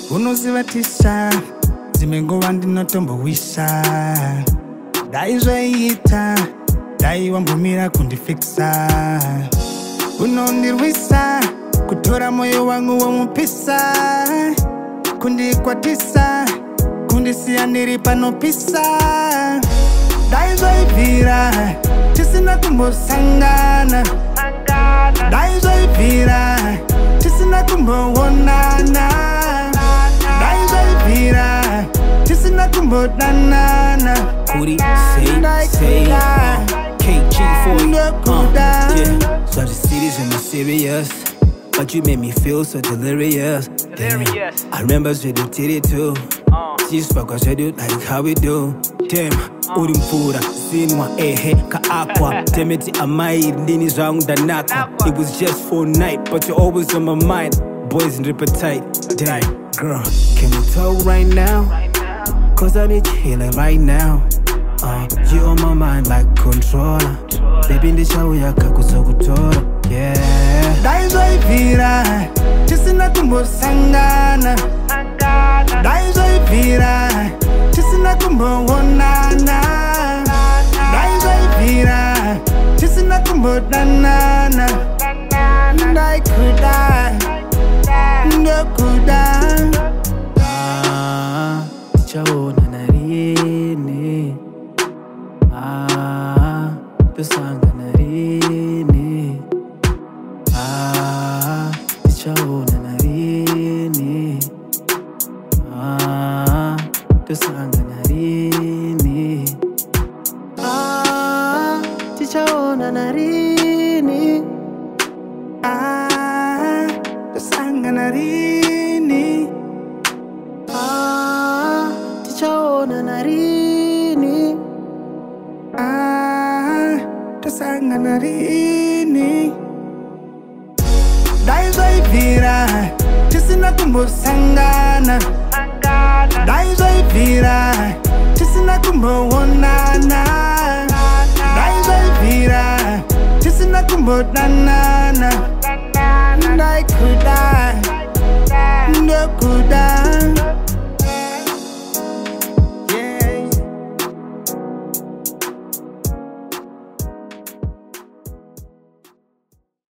unozivatisha dzimengova ndinotombowisha dai zvaita dai wambomira kundifikisa unondirwisa kutora moyo wangu womupisa kundikwatisa kundisiya ndiri panopisa dai zvaibvira tisina kumbosangana dai zvaibvira tisina kumboonana dai zvaibvira tisina kumbodanana Kuri say KG for you yeah. So the city's in my serious but you made me feel so delirious. Damn. I remember when you did it too. Just fuck I said you like how we do. Damn, Urimpura, Zinwa, Ka Aqua, Temeti Amai, Dini Zang Danaka. It was just for night, but you're always on my mind. Boys in appetite. Damn, girl, can we talk right now? Cause I need you healing right now. You on my mind like controller. Baby in the shower, ya kakusokutora. Yeah. Dai Zvaibvira, tisina kumbosangana. Dai Zvaibvira, tisina kumboonana. Dai Zvaibvira, tisina kumbodanana. Dai kuda, ndokuda. Tichaona narini. Tosangana rini. Tichaona narini. Tosangana rini. Tichaona narini. Tosangana rini. Tichaona narini. Tosangana rini. Dai Zvaibvira, tisina kumbosangana. Dai Zvaibvira, tisina kumboonana. Dai Zvaibvira, tisina kumbodanana. Dai